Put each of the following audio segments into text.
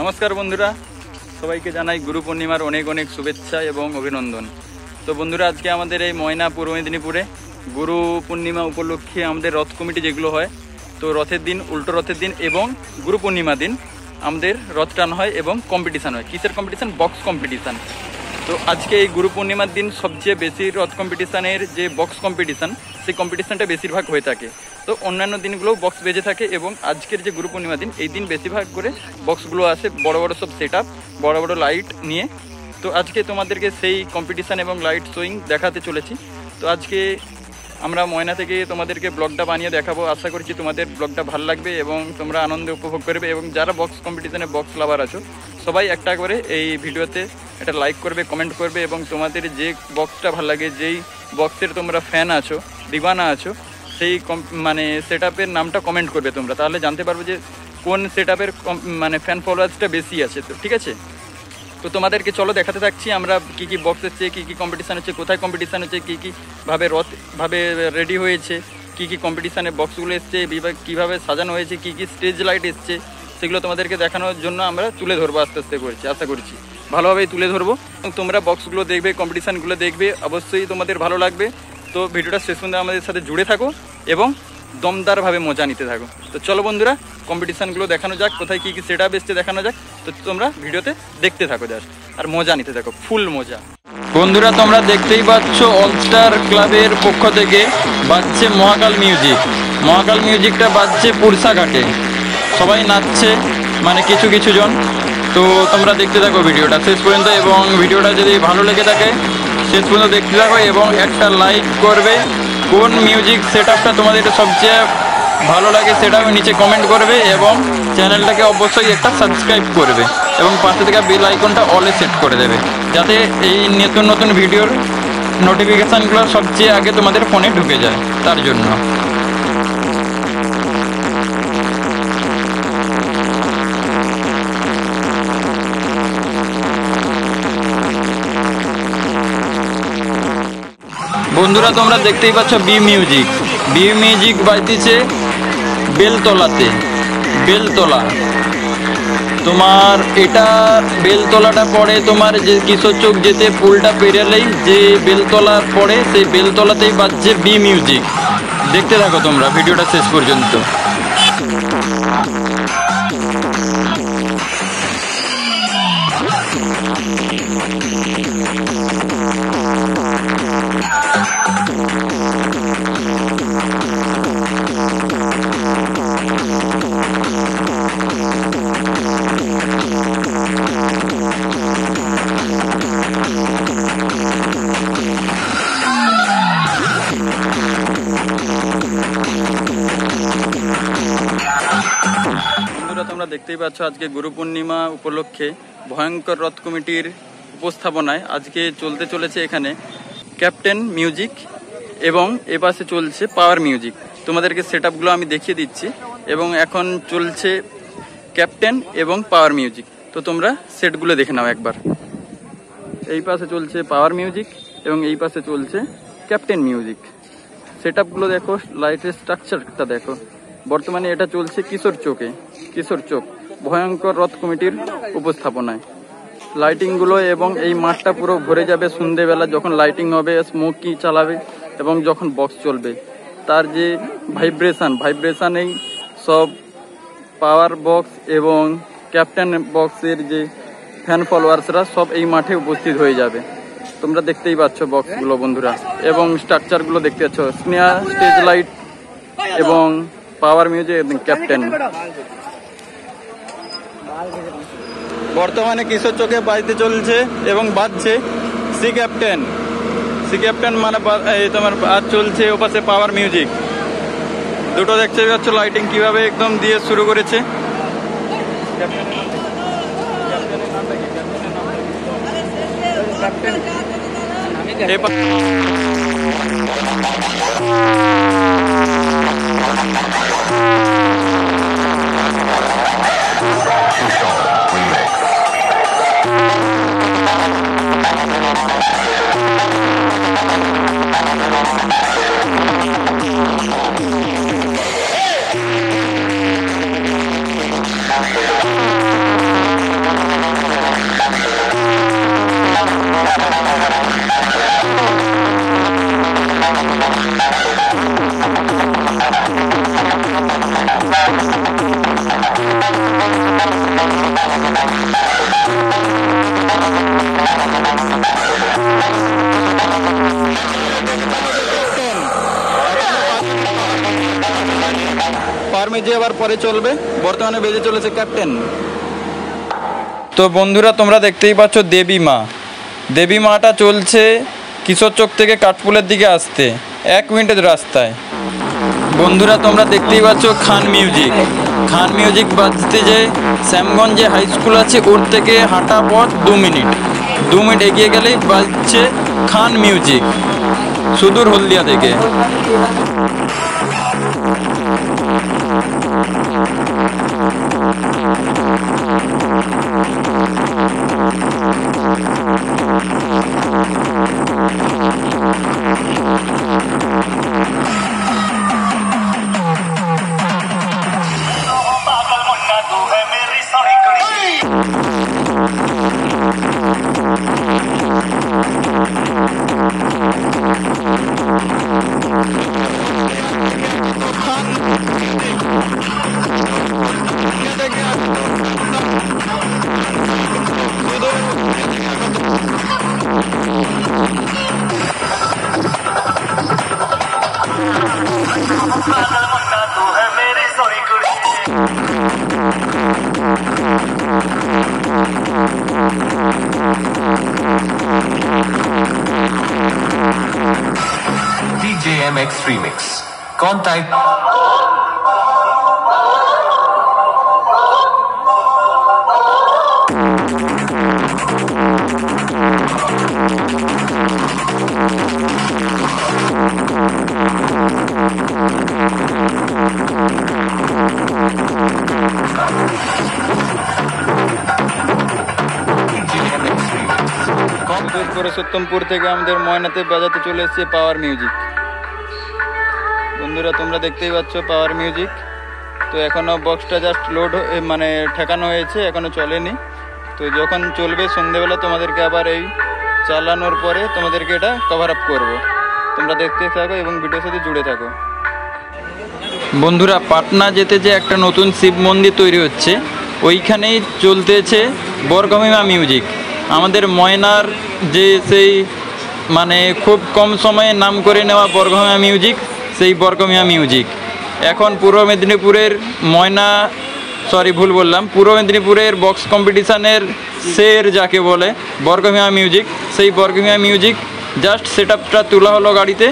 নমস্কার বন্ধুরা, সবাইকে জানাই গুরু পূর্ণিমার অনেক অনেক শুভেচ্ছা এবং অভিনন্দন। তো বন্ধুরা, আজকে আমাদের এই ময়না পূর্ব মেদিনীপুরে গুরু পূর্ণিমা উপলক্ষে আমাদের রথ কমিটি যেগুলো হয়, তো রথের দিন, উল্টো রথের দিন এবং গুরু পূর্ণিমা দিন আমাদের রথ টান হয় এবং কম্পিটিশান হয়। কিসের কম্পিটিশান? Box competition. তো আজকে এই গুরু পূর্ণিমার দিন সবচেয়ে বেশি রথ কম্পিটিশানের যে বক্স কম্পিটিশান, সেই কম্পিটিশানটা বেশিরভাগ হয়ে থাকে। তো অন্যান্য দিনগুলোও বক্স বেজে থাকে এবং আজকের যে গুরু পূর্ণিমা দিন, এই দিন বেশিরভাগ করে বক্সগুলো আসে, বড় বড় সব সেট আপ, বড় বড় লাইট নিয়ে। তো আজকে তোমাদেরকে সেই কম্পিটিশান এবং লাইট শোয়িং দেখাতে চলেছি। তো আজকে আমরা ময়না থেকে তোমাদেরকে ব্লগটা বানিয়ে দেখাবো। আশা করছি তোমাদের ব্লগটা ভালো লাগবে এবং তোমরা আনন্দ উপভোগ করবে। এবং যারা বক্স কম্পিটিশানে বক্স লাভার আছো, সবাই একটা করে এই ভিডিওতে একটা লাইক করবে, কমেন্ট করবে এবং তোমাদের যে বক্সটা ভালো লাগে, যেই বক্সের তোমরা ফ্যান আছো, দিবানা আছো, সেই সেট আপের নামটা কমেন্ট করবে তোমরা। তাহলে জানতে পারবো যে কোন সেট আপের ফ্যান ফলোয়ার্সটা বেশি আছে। তো ঠিক আছে, তো তোমাদেরকে চলো দেখাতে থাকছি আমরা কী কী বক্স এসছে, কী কী কম্পিটিশান হচ্ছে, কোথায় কম্পিটিশান হচ্ছে, কী কীভাবে রথভাবে রেডি হয়েছে, কী কী কম্পিটিশানে বক্সগুলো এসছে, কীভাবে সাজানো হয়েছে, কী কী স্টেজ লাইট এসছে, সেগুলো তোমাদেরকে দেখানোর জন্য আমরা তুলে ধরবো আস্তে আস্তে করছি। আশা করছি ভালোভাবেই তুলে ধরবো এবং তোমরা বক্সগুলো দেখবে, কম্পিটিশানগুলো দেখবে, অবশ্যই তোমাদের ভালো লাগবে। তো ভিডিওটা শেষ পর্যন্ত আমাদের সাথে জুড়ে থাকো এবং দমদারভাবে মজা নিতে থাকো। তো চলো বন্ধুরা, কম্পিটিশানগুলো দেখানো যাক, কোথায় কী কী সেট আপ এসছে দেখানো যাক। তো তোমরা ভিডিওতে দেখতে থাকো জাস্ট, আর মজা নিতে থাকো, ফুল মজা। বন্ধুরা, তোমরা দেখতেই পাচ্ছ অলস্টার ক্লাবের পক্ষ থেকে বাজছে মহাকাল মিউজিক। মহাকাল মিউজিকটা বাজছে পুরসাঘাটে, সবাই নাচছে, কিছু জন। তো তোমরা দেখতে থাকো ভিডিওটা শেষ পর্যন্ত এবং ভিডিওটা যদি ভালো লেগে থাকে শেষ পর্যন্ত দেখতে থাকো এবং একটা লাইক করবে। কোন মিউজিক সেট আপটা তোমাদের সবচেয়ে ভালো লাগে সেটা নিচে কমেন্ট করবে এবং চ্যানেলটাকে অবশ্যই একটা সাবস্ক্রাইব করবে এবং পাশে থেকে বেল আইকনটা অলে সেট করে দেবে, যাতে এই নতুন নতুন ভিডিওর নোটিফিকেশানগুলো সবচেয়ে আগে তোমাদের ফোনে ঢুকে যায়, তার জন্য। বন্ধুরা, তোমরা দেখতেই পাচ্ছ বি মিউজিক বাজতেছে বেলতলাতে। বেলতলা তোমার এটা বেলতলাটা পড়ে তোমার যে কিশোর চোক যেতে পুলটা পেরিয়েলেই যে বেলতলার পড়ে, সেই বেলতলাতেই বাজছে বি মিউজিক। দেখতে থাকো তোমরা ভিডিওটা শেষ পর্যন্ত। বন্ধুরা, তোমরা দেখতেই পাচ্ছ আজকে গুরু পূর্ণিমা উপলক্ষে ভয়ঙ্কর রথ কমিটির উপস্থাপনায় আজকে চলেছে এখানে ক্যাপ্টেন মিউজিক এবং এপাশে চলছে পাওয়ার মিউজিক। তোমাদেরকে সেট আপগুলো আমি দেখিয়ে দিচ্ছি এবং এখন চলছে ক্যাপ্টেন এবং পাওয়ার মিউজিক। তো তোমরা সেটগুলো দেখে নাও একবার। এই পাশে চলছে পাওয়ার মিউজিক এবং এই পাশে চলছে ক্যাপ্টেন মিউজিক। সেট আপগুলো দেখো, লাইটের স্ট্রাকচারটা দেখো। বর্তমানে এটা চলছে কিশোর চোক ভয়ঙ্কর রথ কমিটির উপস্থাপনায়। লাইটিংগুলো এবং এই মাঠটা পুরো ভরে যাবে সন্ধ্যেবেলা, যখন লাইটিং হবে, স্মোকি চালাবে এবং যখন বক্স চলবে, তার যে ভাইব্রেশন এই সব পাওয়ার বক্স এবং ক্যাপ্টেন বক্সের যে ফ্যান ফলোয়ার্সরা সব এই মাঠে উপস্থিত হয়ে যাবে। তোমরা দেখতেই পাচ্ছ বক্সগুলো বন্ধুরা এবং স্ট্রাকচারগুলো দেখতে পাচ্ছ, স্টেজ লাইট এবং পাওয়ার মিউজিক এবং ক্যাপ্টেন। বর্তমানে কিশোর চোখে বাজতে চলছে এবং বাজছে সি ক্যাপ্টেন তোমার আজ চলছে ওপাশে পাওয়ার মিউজিক। দুটো দেখতে পাচ্ছ লাইটিং কিভাবে একদম দিয়ে শুরু করেছে। মিউজিক আবার পরে চলবে। বর্তমানে বেজে চলেছে ক্যাপ্টেন। তো বন্ধুরা তোমরা দেখতেই পাচ্ছ দেবী মাটা চলছে কিশোর চক থেকে কাঠপুলের দিকে আসতে 1 মিনিটের রাস্তায়। বন্ধুরা তোমরা দেখতেই পাচ্ছ খান মিউজিক বাজতে যে শ্যামগঞ্জে হাই স্কুল আছে ওর থেকে হাঁটা পথ 2 মিনিট এগিয়ে গেলেই বাজছে খান মিউজিক, সুদূর হলদিয়া থেকে। DJ MX Remix. Contact Purushottampur থেকে আমাদের ময়নাতে বাজাতে চলে এসেছে পাওয়ার মিউজিক। বন্ধুরা তোমরা দেখতেই পাচ্ছ পাওয়ার মিউজিক। তো এখনো বক্সটা জাস্ট লোড মানে ঠেকানো হয়েছে, এখনো চলেনি। তো যখন চলবে সন্ধ্যেবেলা তোমাদেরকে আবার এই চালানোর পরে তোমাদেরকে এটা কভার আপ করবো। তোমরা দেখতে থাকো এবং ভিডিওর সাথে জুড়ে থাকো। বন্ধুরা পাটনা যেতে যে একটা নতুন শিব মন্দির তৈরি হচ্ছে, ওইখানেই চলতেছে বর্গভীমা মিউজিক। আমাদের ময়নার যে সেই মানে খুব কম সময়ে নাম করে নেওয়া বর্গভীমা মিউজিক, সেই বর্গভীমা মিউজিক এখন পূর্ব মেদিনীপুরের পূর্ব মেদিনীপুরের বক্স কম্পিটিশানের শের যাকে বলে বর্গভীমা মিউজিক, সেই বর্গভীমা মিউজিক জাস্ট সেট আপটা তোলা হলো গাড়িতে।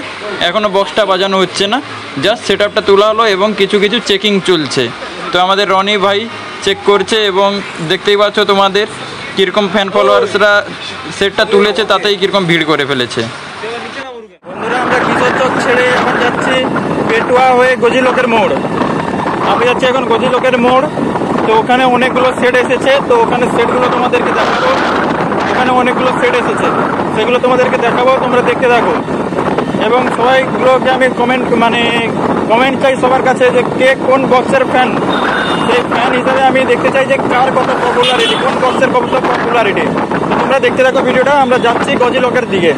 এখনও বক্সটা বাজানো হচ্ছে না, জাস্ট সেট আপটা তোলা হলো এবং কিছু চেকিং চলছে। তো আমাদের রনি ভাই চেক করছে এবং দেখতেই পাচ্ছ তোমাদের কীরকম ফ্যান ফলোয়ার্সরা সেটটা তুলেছে, তাতেই কীরকম ভিড় করে ফেলেছে। বন্ধুরা আমরা কিশোর চক ছেড়ে এখন যাচ্ছি পেটুয়া হয়ে গজিলোকের মোড়। আমি যাচ্ছি এখন গজিলোকের মোড়। তো ওখানে অনেকগুলো সেট এসেছে, তো ওখানে সেটগুলো তোমাদেরকে দেখাবো। ওখানে অনেকগুলো সেট এসেছে, সেগুলো তোমাদেরকে দেখাবো, তোমরা দেখতে থাকো। এবং সবাইগুলোকে আমি কমেন্ট চাই সবার কাছে যে কে কোন বক্সের ফ্যান। সেই ফ্যান হিসাবে আমি দেখতে চাই যে কার কত পপুলারিটি, কোন বক্সের কত পপুলারিটি। তো তোমরা দেখতে থাকো ভিডিওটা। আমরা যাচ্ছি গজিলোকের দিকে।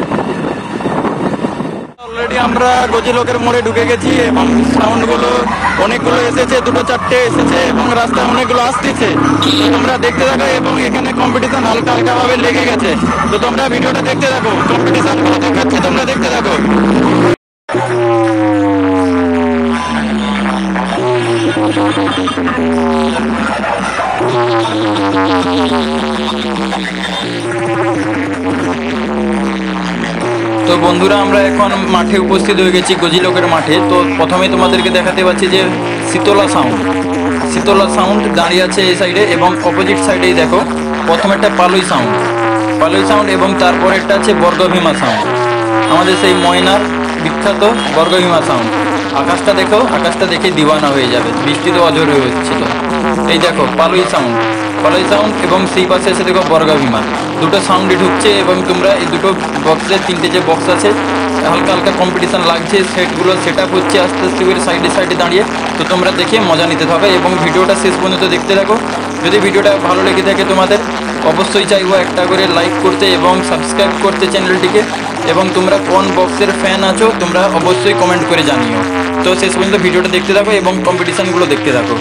অলরেডি আমরা গজিলোকের মোড়ে ঢুকে গেছি এবং সাউন্ডগুলো অনেকগুলো এসেছে, 2-4টে এসেছে এবং রাস্তায় অনেকগুলো আসতেছে। তোমরা দেখতে থাকো এবং এখানে কম্পিটিশন হালকা লেগে গেছে। তো তোমরা ভিডিওটা দেখতে থাকো, কম্পিটিশনগুলো দেখাচ্ছি, তোমরা দেখতে থাকো। তো বন্ধুরা আমরা এখন মাঠে উপস্থিত হয়ে গেছি, গজিলোকের মাঠে। তো প্রথমে তোমাদেরকে দেখাতে পাচ্ছি যে শীতলা সাউন্ড দাঁড়িয়ে আছে এই সাইডে এবং অপোজিট সাইডেই দেখো প্রথমে একটা পালুই সাউন্ড এবং তারপরেরটা আছে বর্গভীমা সাউন্ড, আমাদের সেই ময়নার বিখ্যাত বর্গভীমা সাউন্ড। আকাশটা দেখো, আকাশটা দেখে দিওয়ানা হয়ে যাবে, বৃষ্টি তো অঝরে হচ্ছিল। এই দেখো পালুই সাউন্ড এবং সেই পাশে এসে দেখো বর্গভীমা, দুটো সাউন্ডই ঢুকছে এবং তোমরা এই দুটো বক্সের 3টে যে বক্স আছে হালকা কম্পিটিশান লাগছে, সেটগুলো সেট আপ হচ্ছে আস্তে আস্তে করে সাইডে দাঁড়িয়ে। তো তোমরা দেখে মজা নিতে থাকো এবং ভিডিওটা শেষ পর্যন্ত দেখতে থাকো। যদি ভিডিওটা ভালো লেগে থাকে তোমাদের অবশ্যই চাইবো একটা করে লাইক করতে এবং সাবস্ক্রাইব করতে চ্যানেলটিকে। এবং তোমরা কোন বক্সের ফ্যান আছো তোমরা অবশ্যই কমেন্ট করে জানিও। তো শেষ পর্যন্ত ভিডিওটা দেখতে থাকো এবং কম্পিটিশানগুলো দেখতে থাকো।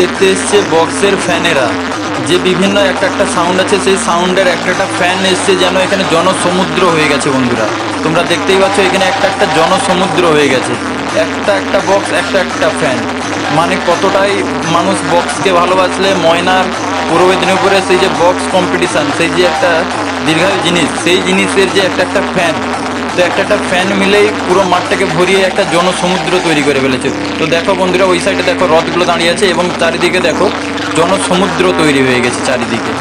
দেখতে এসছে বক্সের ফ্যানেরা, যে বিভিন্ন একটা সাউন্ড আছে, সেই সাউন্ডের একটা ফ্যান এসছে, যেন এখানে জনসমুদ্র হয়ে গেছে। বন্ধুরা তোমরা দেখতেই পাচ্ছ এখানে একটা জনসমুদ্র হয়ে গেছে, একটা বক্স, একটা ফ্যান। মানে কতটাই মানুষ বক্সকে ভালোবাসলে ময়নার পূর্ব মেদিনীপুরে সেই যে বক্স কম্পিটিশান, সেই যে একটা দীর্ঘায়ু জিনিস, সেই জিনিসের যে একটা ফ্যান, তো একটা ফ্যান মিলেই পুরো মাঠটাকে ভরিয়ে একটা জনসমুদ্র তৈরি করে ফেলেছে। তো দেখো বন্ধুরা, ওই সাইডে দেখো রথগুলো দাঁড়িয়ে আছে এবং চারিদিকে দেখো জনসমুদ্র তৈরি হয়ে গেছে চারিদিকে।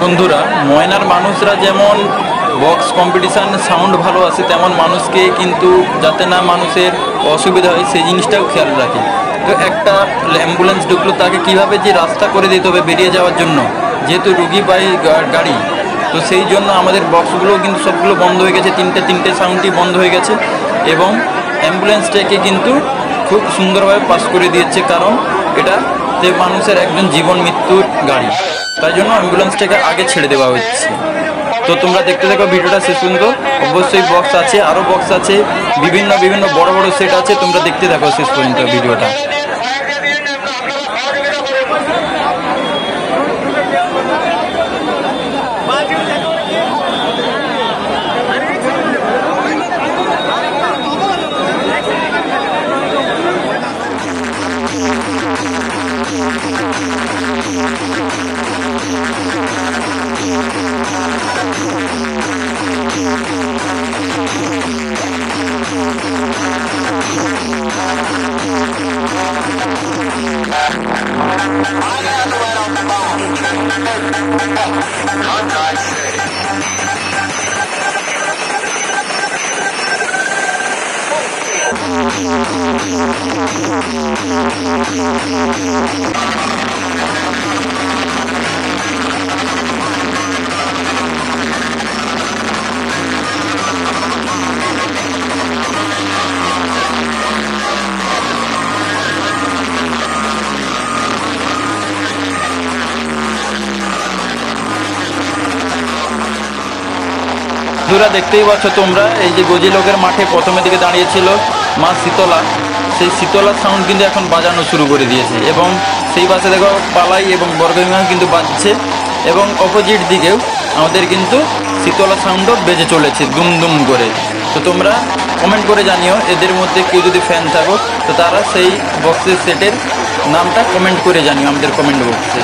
বন্ধুরা, ময়নার মানুষরা যেমন বক্স কম্পিটিশান সাউন্ড ভালো আসে, তেমন মানুষকে কিন্তু যাতে না মানুষের অসুবিধা হয় সেই জিনিসটাও খেয়াল রাখে। তো একটা অ্যাম্বুলেন্স ঢুকলো, তাকে কিভাবে যে রাস্তা করে দিতে হবে বেরিয়ে যাওয়ার জন্য, যেহেতু রুগীবাহী গাড়ি, তো সেই জন্য আমাদের বক্সগুলো কিন্তু সবগুলো বন্ধ হয়ে গেছে, তিনটে সাউন্ডই বন্ধ হয়ে গেছে এবং অ্যাম্বুলেন্সটাকে কিন্তু খুব সুন্দরভাবে পাস করে দিয়েছে, কারণ এটা যে মানুষের একজন জীবন মৃত্যুর গাড়ি, তাই জন্য অ্যাম্বুলেন্সটাকে আগে ছেড়ে দেওয়া হচ্ছে। তো তোমরা দেখতে থাকো ভিডিওটা শেষ পর্যন্ত। অবশ্যই বক্স আছে, আরও বক্স আছে, বিভিন্ন বড় বড় সেট আছে, তোমরা দেখতে থাকো শেষ পর্যন্ত ভিডিওটা। বন্ধুরা দেখতেই পাচ্ছ তোমরা, এই যে গজিলোকের মাঠে প্রথমের দিকে দাঁড়িয়েছিল মা শীতলা, সেই শীতলার সাউন্ড কিন্তু এখন বাজানো শুরু করে দিয়েছে এবং সেই পাশে দেখো পালাই এবং বর্গভীমা কিন্তু বাজছে এবং অপোজিট দিকেও আমাদের কিন্তু শীতলা সাউন্ডও বেজে চলেছে দুম করে। তো তোমরা কমেন্ট করে জানিও, এদের মধ্যে কেউ যদি ফ্যান থাকো তো তারা সেই বক্সের সেটের নামটা কমেন্ট করে জানিও আমাদের কমেন্ট বক্সে।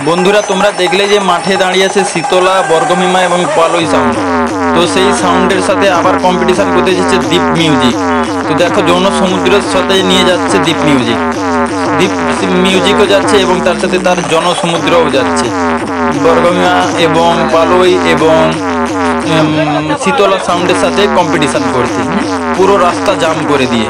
বন্ধুরা তোমরা দেখলে যে মাঠে দাঁড়িয়ে আছে শীতলা, বর্গভীমা এবং পালই সাউন্ড, তো সেই সাউন্ডের সাথে আবার কম্পিটিশান করতে যাচ্ছে দীপ মিউজিক। তো দেখো জনসমুদ্রের সাথে নিয়ে যাচ্ছে দীপ মিউজিকও যাচ্ছে এবং তার সাথে তার জনসমুদ্রও যাচ্ছে, বর্গভীমা এবং পালই এবং শীতলা সাউন্ডের সাথে কম্পিটিশান করছে পুরো রাস্তা জাম করে দিয়ে।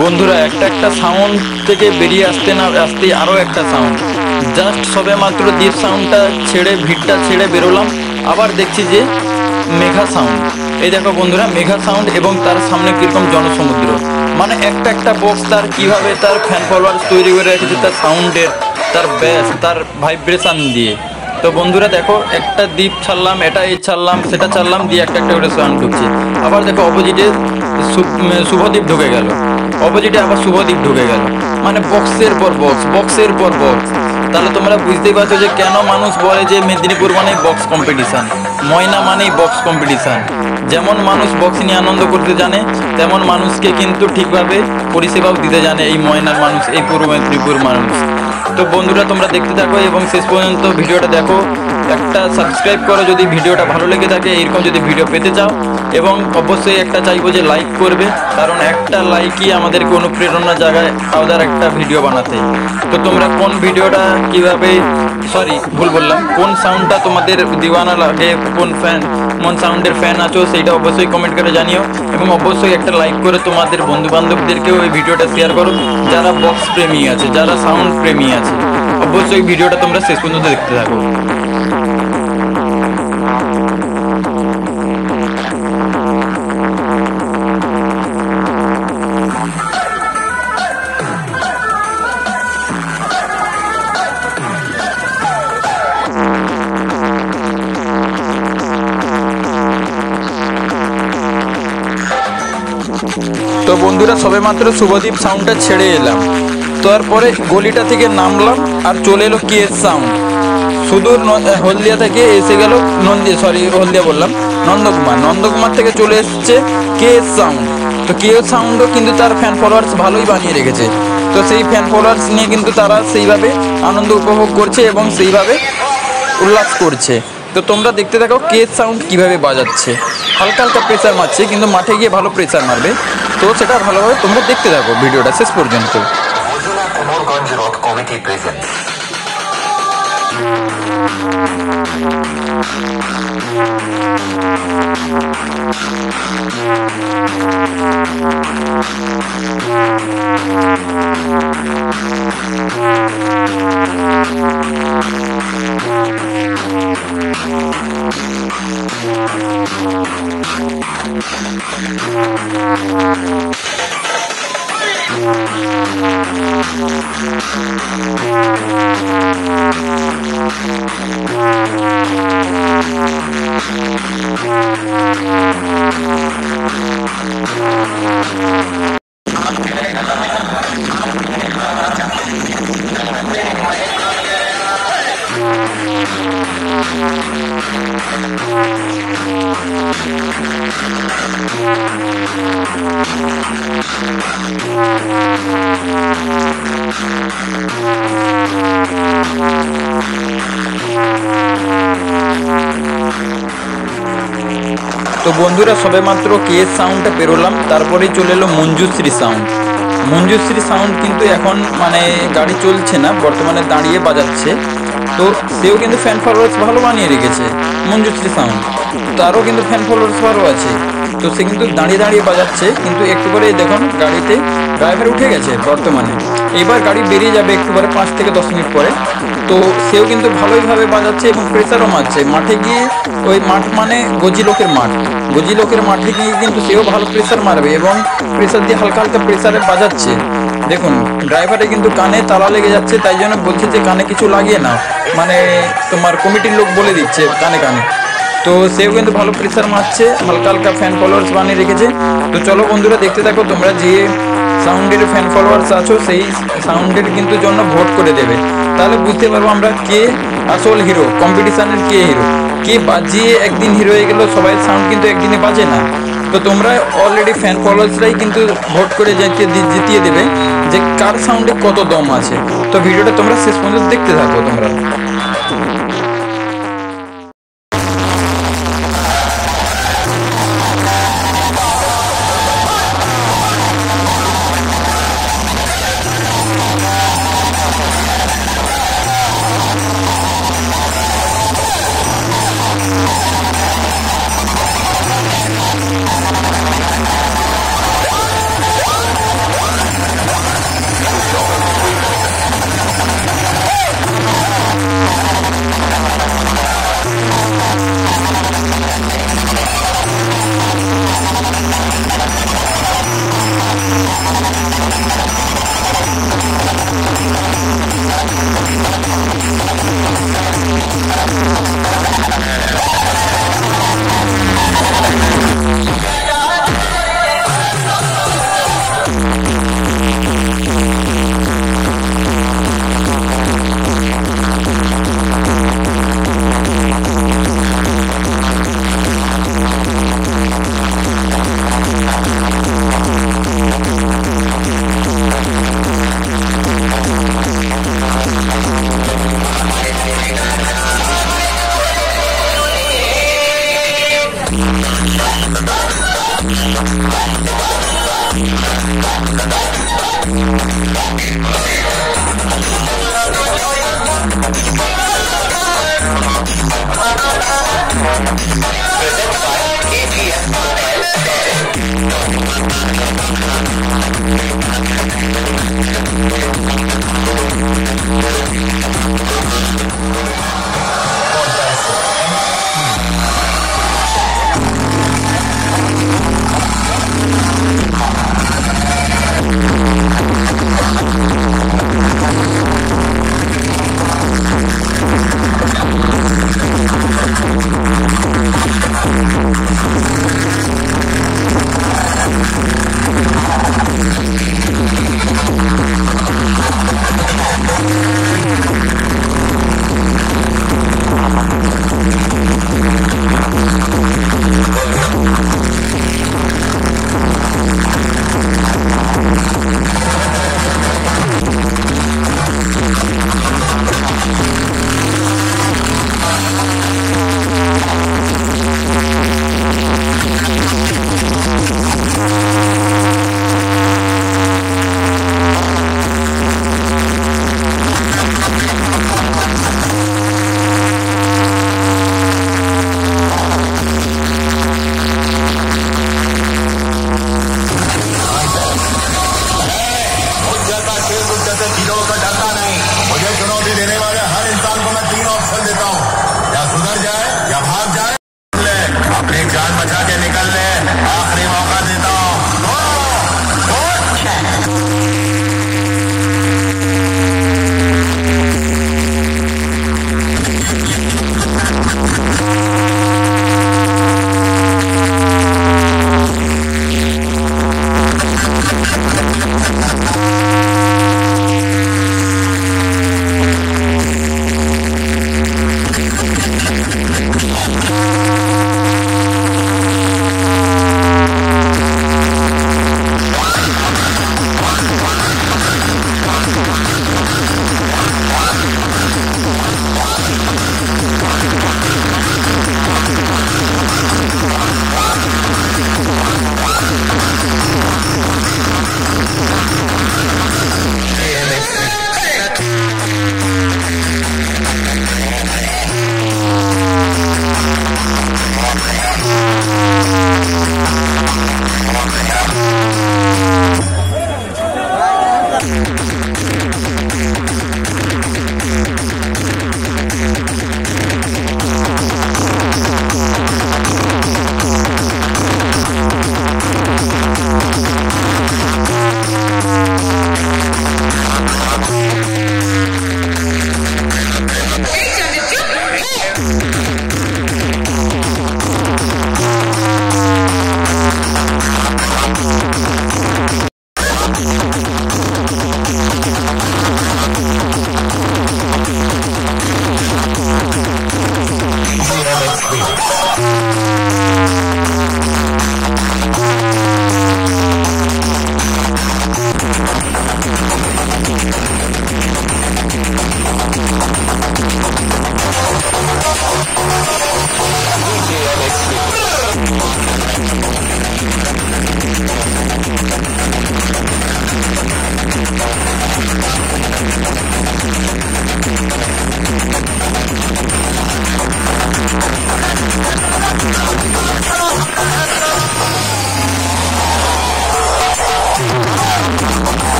বন্ধুরা একটা একটা সাউন্ড থেকে বেরিয়ে আসতে না আসতে আরও একটা সাউন্ড, জাস্ট সবে মাত্র দ্বীপ সাউন্ডটা ছেড়ে ভিড়টা ছেড়ে বেরোলাম, আবার দেখছি যে মেঘা সাউন্ড। এই দেখো বন্ধুরা, মেঘা সাউন্ড এবং তার সামনে কীরকম জনসমুদ্র, মানে একটা একটা বক্স তার কীভাবে তার ফ্যান ফলোয়ার্স তৈরি করে রেখেছে তার সাউন্ডের, তার ব্যাস, তার ভাইব্রেশন দিয়ে। তো বন্ধুরা দেখো, একটা দ্বীপ ছাড়লাম, এটা এই ছাড়লাম, সেটা ছাড়লাম, দিয়ে একটা একটা করে সাউন্ড ঢুকছে। আবার দেখো অপোজিটে শুভদ্বীপ ঢুকে গেল, অপোজিটে আবার শুভদ্বীপ ঢুকে গেল, মানে বক্সের পর বক্স, বক্সের পর বক্স। তাহলে তোমরা বুঝতেই পারছো যে কেন মানুষ বলে যে মেদিনীপুর মানেই বক্স কম্পিটিশান, ময়না মানেই বক্স কম্পিটিশান। যেমন মানুষ বক্স নিয়ে আনন্দ করতে জানে, তেমন মানুষকে কিন্তু ঠিকভাবে পরিষেবাও দিতে জানে এই ময়নার মানুষ, এই পূর্ব মেদিনীপুর মানুষ। তো বন্ধুরা তোমরা দেখতে থাকো এবং শেষ পর্যন্ত ভিডিওটা দেখো। একটা সাবস্ক্রাইব করো যদি ভিডিওটা ভালো লেগে থাকে, এরকম যদি ভিডিও পেতে চাও, এবং অবশ্যই একটা চাইবো যে লাইক করবে, কারণ একটা লাইকই আমাদেরকে অনুপ্রেরণা জায়গায় আলাদা একটা ভিডিও বানাতে। তো তোমরা কোন ভিডিওটা কিভাবে, সরি ভুল বললাম, কোন সাউন্ডটা তোমাদের দিওয়ানা লাগে, কোন সাউন্ডের ফ্যান আছো, সেইটা অবশ্যই কমেন্ট করে জানিও, এবং অবশ্যই একটা লাইক করে তোমাদের বন্ধু বান্ধবদেরকেও এই ভিডিওটা শেয়ার করো, যারা বক্স প্রেমী আছে, যারা সাউন্ড প্রেমী আছে। অবশ্যই ভিডিওটা তোমরা শেষ পর্যন্ত দেখতে থাকো। তো বন্ধুরা সবে মাত্র শুভদ্বীপ সাউন্ডটা ছেড়ে এলাম, তারপরে গলিটা থেকে নামলাম আর চলে এলো কেএস সাউন্ড। সুদূর হলদিয়া থেকে এসে গেল নন্দকুমার থেকে চলে এসছে কেএস সাউন্ড। তো কেএস সাউন্ডও কিন্তু তার ফ্যান ফলোয়ার্স ভালোই বানিয়ে রেখেছে। তো সেই ফ্যান ফলোয়ার্স নিয়ে কিন্তু তারা সেইভাবে আনন্দ উপভোগ করছে এবং সেইভাবে উল্লাস করছে। তো তোমরা দেখতে থাকো কেএস সাউন্ড কীভাবে বাজাচ্ছে, হালকা হালকা প্রেসার মারছে, কিন্তু মাঠে গিয়ে ভালো প্রেসার মারবে। তো সেটা ভালোভাবে তোমরা দেখতে থাকো ভিডিওটা শেষ পর্যন্ত। কোমরগঞ্জ রথ কমিটি প্রেজেন্ট। তো বন্ধুরা সবে মাত্র কেএস সাউন্ডটা পেরোলাম, তারপরেই চলে এলো মঞ্জুশ্রী সাউন্ড। মঞ্জুশ্রী সাউন্ড কিন্তু এখন মানে গাড়ি চলছে না, বর্তমানে দাঁড়িয়ে বাজাচ্ছে। তো সেও কিন্তু ফ্যান ফলোয়ার্স ভালো বানিয়ে রেখেছে মঞ্জুশ্রী সাউন্ড, তারও কিন্তু ফ্যান ফলোয়ার্স ভালো আছে। তো সে কিন্তু দাঁড়িয়ে দাঁড়িয়ে বাজাচ্ছে, কিন্তু একটু পরে দেখুন গাড়িতে ড্রাইভার উঠে গেছে বর্তমানে। এবার গাড়ি বেরিয়ে যাবে একটু পরে, 5 থেকে 10 মিনিট পরে। তো সেও কিন্তু ভালোইভাবে বাজাচ্ছে এবং প্রেসারও মারছে। মাঠে গিয়ে ওই মাঠ মানে গজি লোকের মাঠে গিয়ে কিন্তু সেও ভালো প্রেসার মারবে এবং প্রেসার দিয়ে হালকা হালকা প্রেসারে বাজাচ্ছে। দেখুন ড্রাইভারে কিন্তু কানে তালা লেগে যাচ্ছে, তাই জন্য বলছে যে কানে কিছু লাগিয়ে নাও, মানে তোমার কমিটির লোক বলে দিচ্ছে কানে কানে। তো সেও কিন্তু ভালো প্রেসার মারছে, হালকা হালকা ফ্যান ফলোয়ার্স বানিয়ে রেখেছে। তো চলো বন্ধুরা দেখতে থাকো, তোমরা যে সাউন্ডের ফ্যান ফলোয়ার্স আছো সেই সাউন্ডের কিন্তু জন্য ভোট করে দেবে। তাহলে বুঝতে পারবো আমরা কে আসল হিরো, কম্পিটিশনের কে হিরো, কে বাজিয়ে একদিন হিরো হয়ে গেল। সবাই সাউন্ড কিন্তু একদিনে বাজে না। তো তোমরা অলরেডি ফ্যান ফলোয়ার্সরাই কিন্তু ভোট করে জিতিয়ে দেবে যে কার সাউন্ডে কত দম আছে। তো ভিডিওটা তোমরা শেষ পর্যন্ত দেখতে থাকো তোমরা।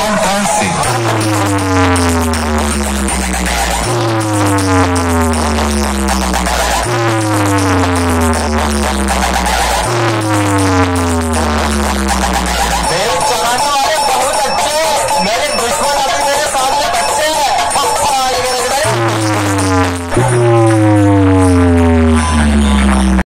Fantastic.